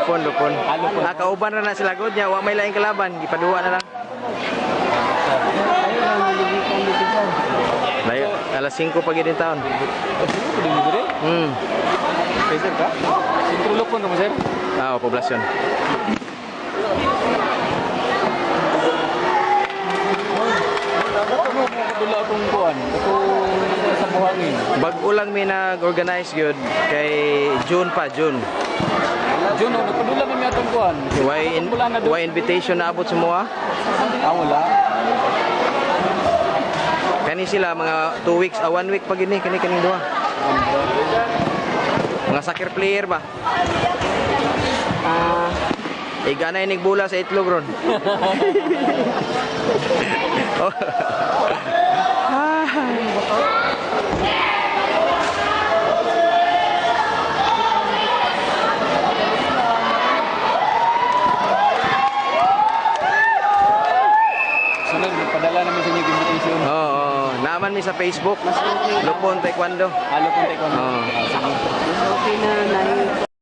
Lupon, Lupon. Lupon. Kauban na sila god niya, wa may laing kalaban, gipaduwa na lang. Ayun ang niligitan dito sir. Layo, alas 5 pag din taon. Sino ko din dito rin? Sir ka? Sintro Lupon ka mo sir? Poblasyon. Ano mo kadula akong kuan? Itong sa buhangin. Bago lang may nag-organize yun kay June pa, June. June, nagpadula may atong kuan. Why invitation na abot sa mga? Wala. Kani sila mga 2 weeks, 1 week pag ini kani duha. Mga soccer player ba? Ganay nigbula sa itlog ron. Oh. Sunod, padala naman sa inyo yung invitation. Naman mi sa Facebook. Lupon Taekwondo. Lupon Taekwondo. Oo. Okay na.